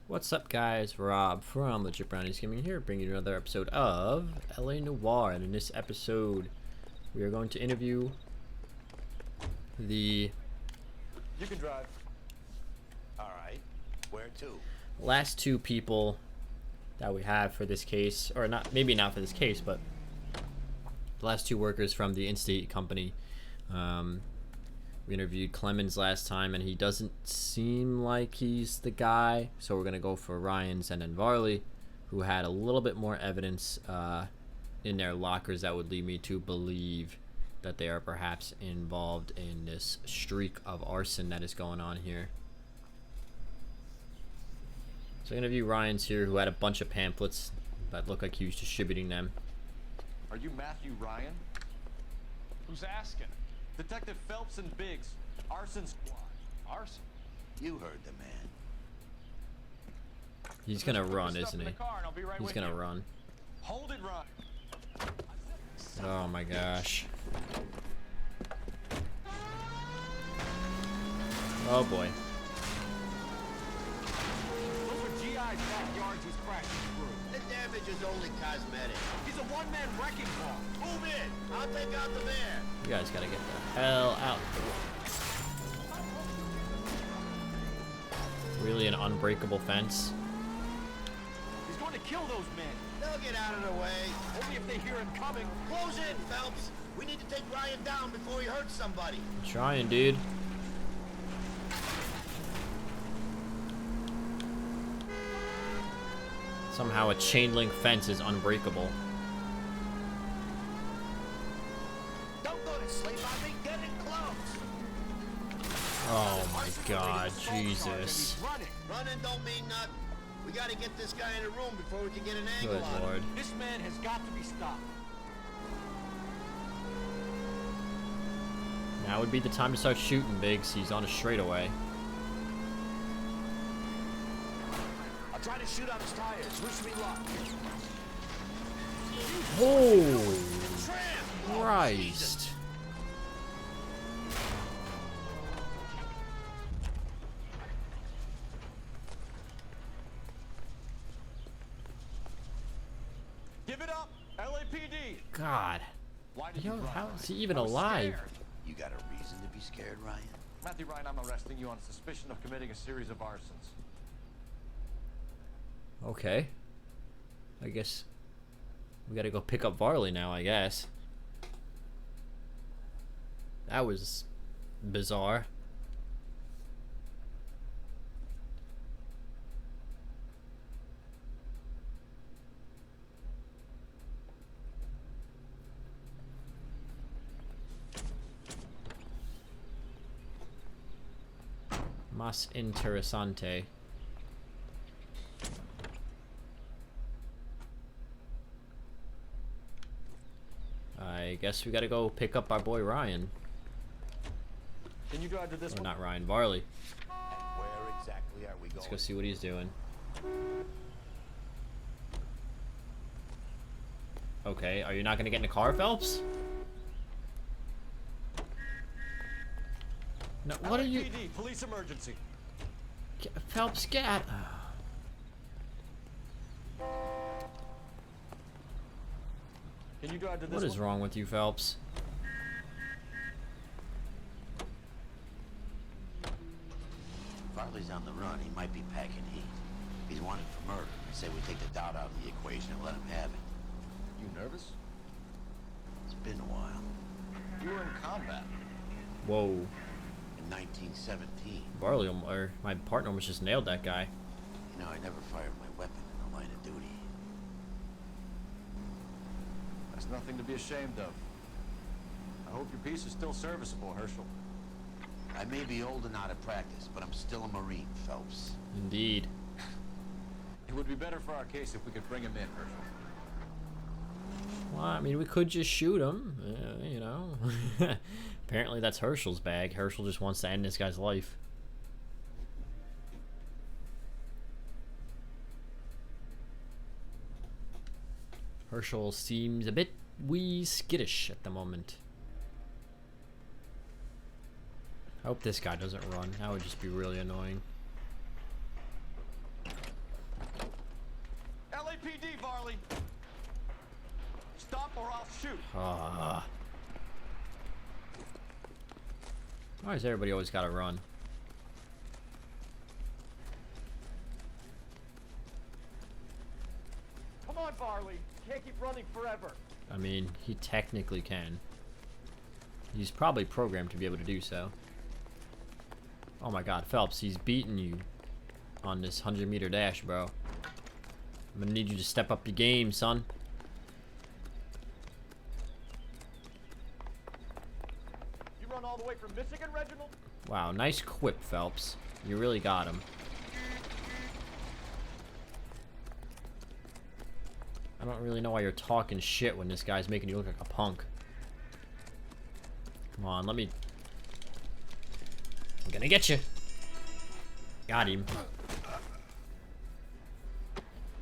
What's up, guys? Rob from Legit Brownies Gaming here, bringing you another episode of LA Noire. And in this episode, we are going to interview the You can drive. All right. Where to? last two people that we have for this case, or not, maybe not for this case, but the last two workers from the in-state company. We interviewed Clemens last time, and he doesn't seem like he's the guy, so we're gonna go for Ryan's and then Varley, who had a little bit more evidence in their lockers that would lead me to believe that they are perhaps involved in this streak of arson that is going on here. So I'm gonna interview Ryan's here, who had a bunch of pamphlets that look like he was distributing them. Are you Matthew Ryan? Who's asking? Detective Phelps and Biggs. Arson squad. Arson? You heard the man. He's gonna Just put run, the stuff isn't in he? the car and I'll be right He's with gonna you. run. Hold it, Ryan. Oh my gosh. Oh boy. Those are GI's backyards he's crashing through. The damage is only cosmetic. He's a one-man wrecking ball. Move in. I'll take out the van. You guys gotta get the hell out. Really an unbreakable fence? He's going to kill those men. They'll get out of the way. Only if they hear him coming. Close in, Phelps. We need to take Ryan down before he hurts somebody. I'm trying, dude. Somehow a chain link fence is unbreakable. Don't go to sleep on me. Get in close. Oh my god, Jesus. Running don't mean nothing. We gotta get this guy in a room before we can get an angle Good on lord. him. This man has got to be stopped. Now would be the time to start shooting, Biggs. He's on a straightaway. I'll try to shoot out his tires. Who should be locked? Oh, Tramp! Christ. Give it up, LAPD. God. Why did Yo, you run, how Ryan? is he even I was alive? scared. You got a reason to be scared, Ryan? Matthew Ryan, I'm arresting you on suspicion of committing a series of arsons. Okay. I guess we gotta go pick up Varley now, I guess. That was bizarre. Más interesante. I guess we gotta go pick up our boy Ryan. Can you drive to this Or one? not Ryan, Varley. Where exactly are we going? Let's go see what he's doing. Okay, are you not gonna get in the car, Phelps? No, what are you... LAPD, police emergency. Phelps, get out. Can you drive to this What is one? wrong with you, Phelps? Farley's on the run. He might be packing heat. If he's wanted for murder, I say we take the doubt out of the equation and let him have it. You nervous? It's been a while. You were in combat. Whoa. In 1917, Varley, or my partner almost just nailed that guy. you know, I never fired my weapon in the line of duty. That's nothing to be ashamed of. I hope your piece is still serviceable, Herschel. I may be old and out of practice, but I'm still a Marine, Phelps. Indeed. It would be better for our case if we could bring him in, Herschel. Well, I mean, we could just shoot him, you know. Apparently that's Herschel's bag. Herschel just wants to end this guy's life. Herschel seems a bit wee skittish at the moment. I hope this guy doesn't run. That would just be really annoying. PD, Varley. Stop or I'll shoot. Why does everybody always gotta run? Come on, Varley. You can't keep running forever. I mean, he technically can. He's probably programmed to be able to do so. Oh my god, Phelps, he's beating you on this 100-meter dash, bro. I'm gonna need you to step up your game, son. You run all the way from Michigan, Reginald? Wow, nice quip, Phelps. You really got him. I don't really know why you're talking shit when this guy's making you look like a punk. Come on, let me... I'm gonna get you. Got him.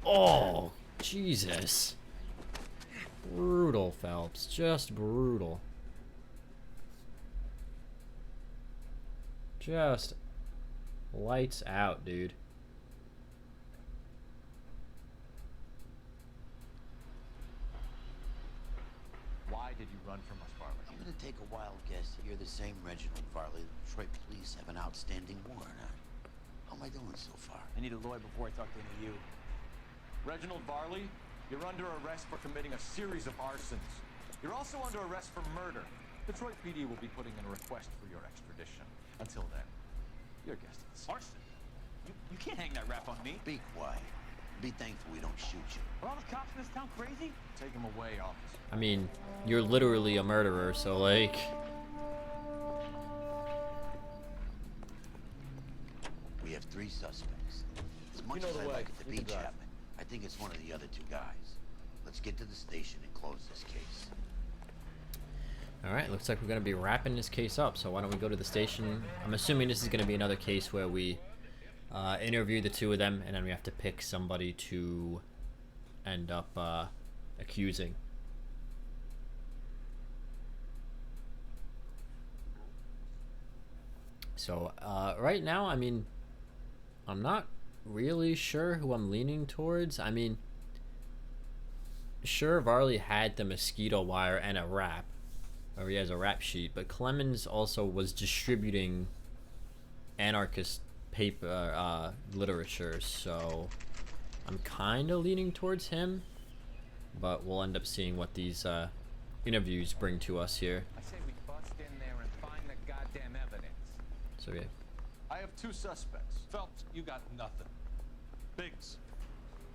Oh, Jesus. Brutal, Phelps. Just brutal. Just lights out, dude. Why did you run from us, Varley? I'm gonna take a wild guess that you're the same Reginald Varley the Detroit police have an outstanding warrant on. How am I doing so far? I need a lawyer before I talk to any of you. Reginald Varley, you're under arrest for committing a series of arsons. You're also under arrest for murder. Detroit PD will be putting in a request for your extradition. Until then, your guest is... Arson? You can't hang that rap on me. Be quiet. Be thankful we don't shoot you. Are all the cops in this town crazy? Take him away, officer. I mean, you're literally a murderer, so like... We have 3 suspects. As much know as the I way. like it to You be can drive. Chapman, I think it's one of the other 2 guys. Let's get to the station and close this case. Alright, looks like we're going to be wrapping this case up, so why don't we go to the station? I'm assuming this is going to be another case where we interview the 2 of them, and then we have to pick somebody to end up accusing. So, right now, I mean, I'm not really sure who I'm leaning towards. I mean, sure, Varley had the mosquito wire and a rap, or he has a rap sheet, but Clemens also was distributing anarchist paper literature, so I'm kind of leaning towards him, but we'll end up seeing what these interviews bring to us here. I say we bust in there and find the goddamn evidence. So yeah. I have 2 suspects. Phelps, you got nothing. Biggs,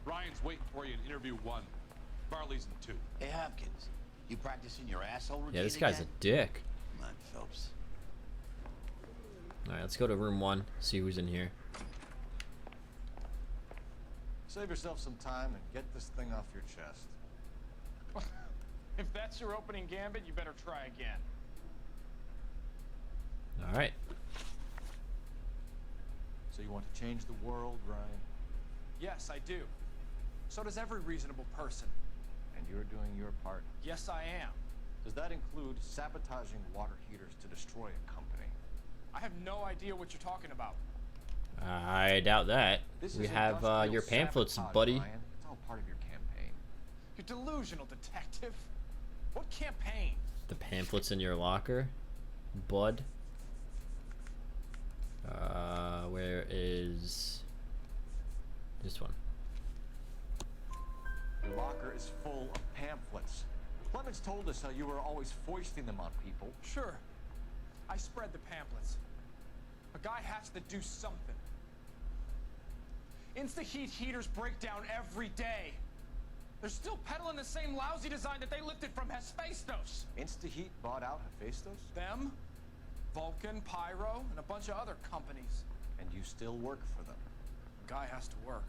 Ryan's waiting for you in interview 1. Varley's in 2. Hey, Hopkins, you practicing your asshole routine Yeah, this guy's a again? dick. Come on, Phelps. Alright, let's go to room 1, see who's in here. Save yourself some time and get this thing off your chest. If that's your opening gambit, you better try again. Alright. So you want to change the world, Ryan? Yes, I do. So does every reasonable person. And you're doing your part. Yes, I am. Does that include sabotaging water heaters to destroy a company? I have no idea what you're talking about. I doubt that. This We is have industrial your pamphlets, sabotage, buddy. Ryan. It's all part of your campaign. You're delusional, detective. What campaign? The pamphlets in your locker, bud. Where is this one? Your locker is full of pamphlets. Clemens told us how you were always foisting them on people. Sure. I spread the pamphlets. A guy has to do something. Insta-heat heaters break down every day. They're still peddling the same lousy design that they lifted from Hephaestus. Instaheat bought out Hephaestus? Them, Vulcan, Pyro, and a bunch of other companies. And you still work for them. A guy has to work.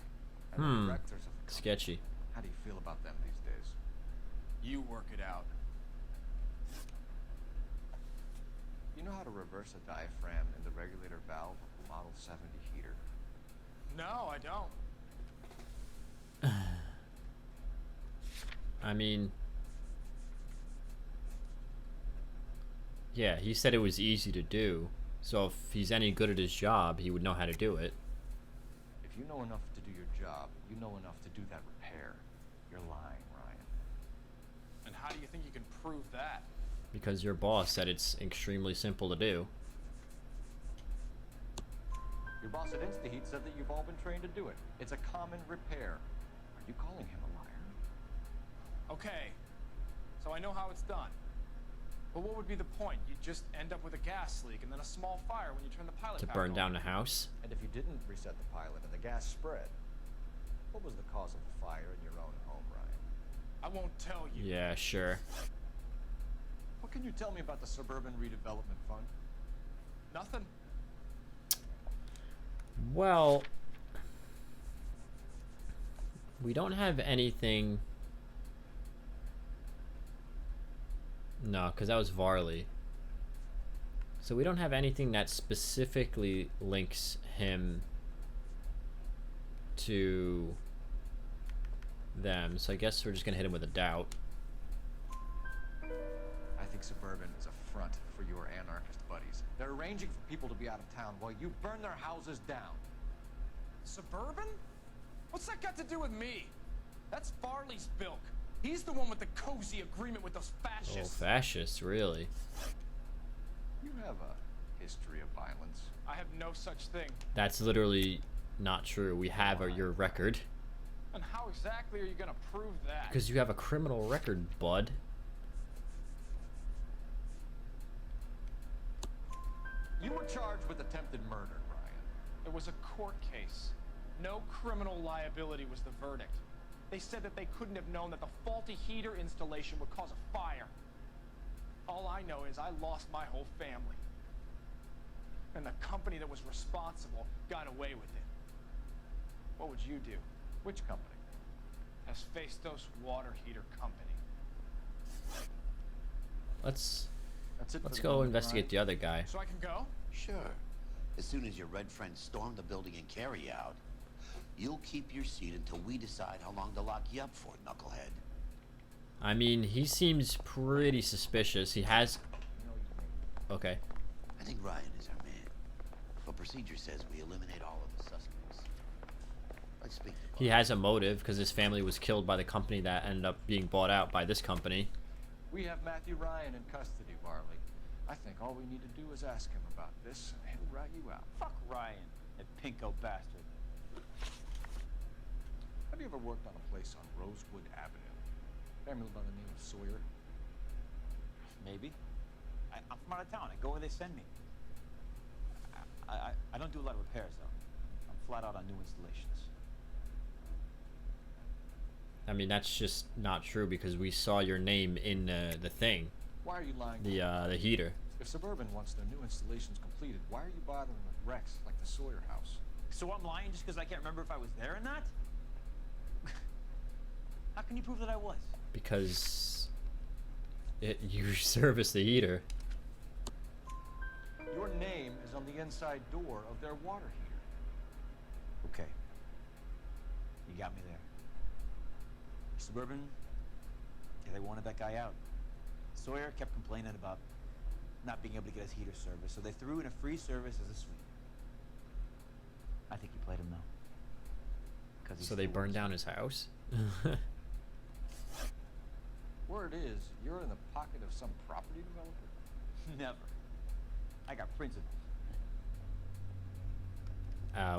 And the directors of the company. Sketchy. How do you feel about them these days? You work it out. You know how to reverse a diaphragm in the regulator valve of a Model 70 heater? No, I don't. I mean, yeah, he said it was easy to do. So if he's any good at his job, he would know how to do it. If you know enough to do your job, you know enough to do that repair. You're lying, Ryan. And how do you think you can prove that? Because your boss said it's extremely simple to do. Your boss at InstaHeat said that you've all been trained to do it. It's a common repair. Are you calling him a liar? Okay, so I know how it's done. But what would be the point? You'd just end up with a gas leak and then a small fire when you turn the pilot To back burn on. down the house. And if you didn't reset the pilot and the gas spread, what was the cause of the fire in your own home, Ryan? I won't tell you. Yeah, sure. What can you tell me about the Suburban Redevelopment Fund? Nothing. Well, we don't have anything. No, because that was Varley. So we don't have anything that specifically links him to them. So I guess we're just going to hit him with a doubt. I think Suburban is a front for your anarchist buddies. They're arranging for people to be out of town while you burn their houses down. Suburban? What's that got to do with me? That's Farley's bilk. He's the one with the cozy agreement with those Oh, fascists. fascists, really? You have a history of violence. I have no such thing. That's literally not true. We have your record. And how exactly are you gonna prove that? Because you have a criminal record, bud. You were charged with attempted murder, Ryan. It was a court case. No criminal liability was the verdict. They said that they couldn't have known that the faulty heater installation would cause a fire. All I know is I lost my whole family. And the company that was responsible got away with it. What would you do? Which company? Hephaestus Water Heater Company. Let's That's it. let's for the go moment, investigate Ryan. the other guy. So I can go? Sure. As soon as your red friends storm the building and carry out, you'll keep your seat until we decide how long to lock you up for, knucklehead. I mean, he seems pretty suspicious. He has. You know you mean. Okay. I think Ryan is our man. But procedure says we eliminate all of the suspects. Let's speak to He Bob. has a motive because his family was killed by the company that ended up being bought out by this company. We have Matthew Ryan in custody, Varley. I think all we need to do is ask him about this, and he'll rat you out. Fuck Ryan, that pinko bastard. Have you ever worked on a place on Rosewood Avenue? Family by the name of Sawyer? Maybe. I'm from out of town. I go where they send me. I don't do a lot of repairs, though. I'm flat out on new installations. I mean, that's just not true because we saw your name in the thing, Why are you lying? the heater. If Suburban wants their new installations completed, why are you bothering with Rex like the Sawyer house? So I'm lying just because I can't remember if I was there or not? How can you prove that I was? Because you service the heater. Your name is on the inside door of their water heater. Okay. You got me there. Suburban, yeah, they wanted that guy out. Sawyer kept complaining about not being able to get his heater service, so they threw in a free service as a sweep. I think he played him though. 'Cause he's So they the burned worst. down his house. Word is, you're in the pocket of some property developer. Never. I got principles.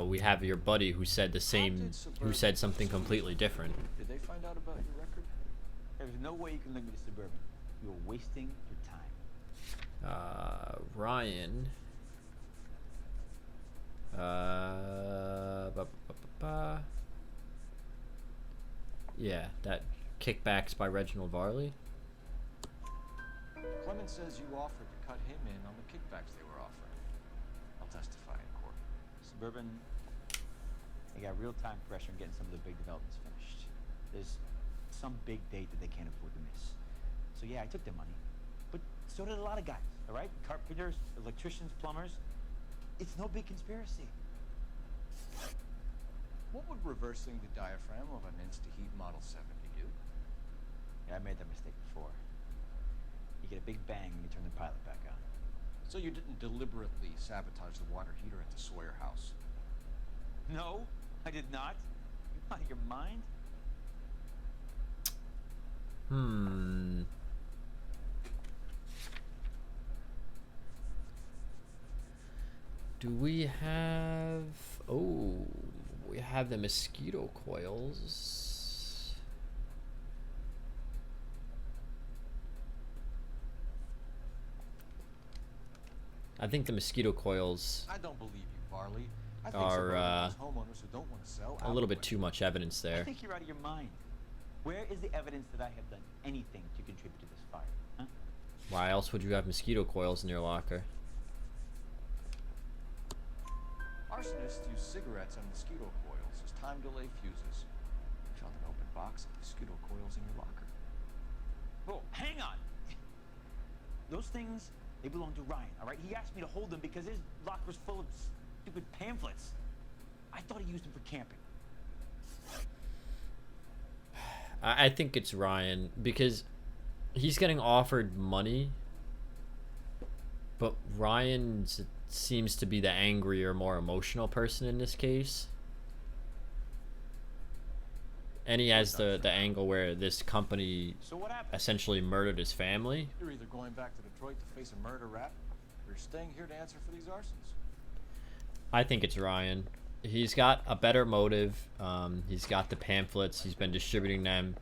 We have your buddy who said the same, who said something completely different. Did they find out about your record? There's no way you can link me to Suburban. You're wasting your time. Ryan. Yeah, that kickbacks by Reginald Varley. Clemens says you offered to cut him in on the kickbacks they were offering. I'll testify in court. Suburban, they got real-time pressure on getting some of the big developments finished. There's some big date that they can't afford to miss. So yeah, I took their money. But so did a lot of guys, all right? Carpenters, electricians, plumbers. It's no big conspiracy. What would reversing the diaphragm of an InstaHeat Model 70 do? Yeah, I made that mistake before. You get a big bang when you turn the pilot back on. So you didn't deliberately sabotage the water heater at the Sawyer house? No, I did not. You out of your mind? Do we have... Oh, we have the mosquito coils. I think the mosquito coils I don't believe you, Varley. I think are suburban owns homeowners who don't want to sell a little bit outright. too much evidence I there. think you're out of your mind. Where is the evidence that I have done anything to contribute to this fire? Huh? Why else would you have mosquito coils in your locker? Arsonists use cigarettes and mosquito coils as time delay fuses. You found an open box of mosquito coils in your locker. Oh, hang on. Those things, they belong to Ryan, all right? He asked me to hold them because his locker's full of stupid pamphlets. I thought he used them for camping. I think it's Ryan because he's getting offered money, but Ryan seems to be the angrier, more emotional person in this case. And he has the angle where this company So what happened? essentially murdered his family. You're either going back to Detroit to face a murder rap, or you're staying here to answer for these arsons. I think it's Ryan. He's got a better motive. He's got the pamphlets. He's been distributing them.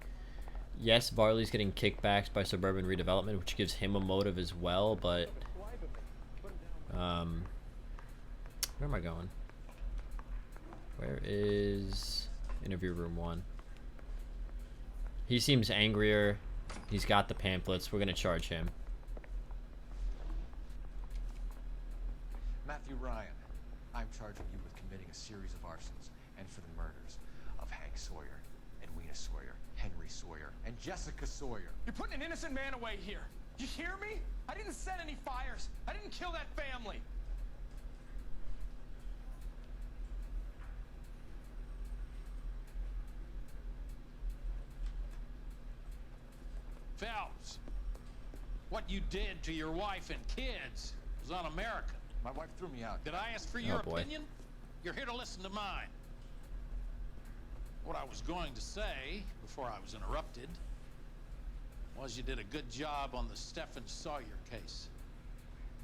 Yes, Varley's getting kickbacks by Suburban Redevelopment, which gives him a motive as well, but... where am I going? Where is interview room 1? He seems angrier. He's got the pamphlets. We're going to charge him. Matthew Ryan, I'm charging you with committing a series of arsons and for the murders of Hank Sawyer, Edwina Sawyer, Henry Sawyer, and Jessica Sawyer. You're putting an innocent man away here. You hear me? I didn't set any fires. I didn't kill that family. Phelps, what you did to your wife and kids was un-American. My wife threw me out. Did I ask for your boy. opinion? You're here to listen to mine. What I was going to say, before I was interrupted, was you did a good job on the Stephen Sawyer case.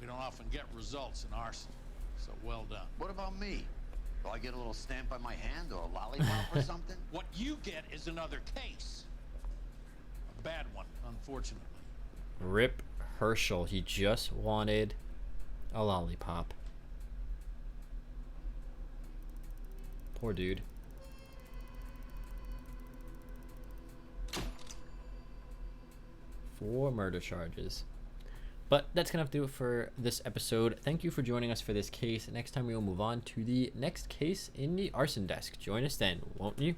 We don't often get results in arson, so well done. What about me? Do I get a little stamp on my hand or a lollipop or something? What you get is another case. A bad one, unfortunately. Rip Herschel. He just wanted a lollipop. Poor dude. For murder charges. But that's gonna have to do it for this episode. Thank you for joining us for this case. Next time we will move on to the next case in the arson desk. Join us then, won't you?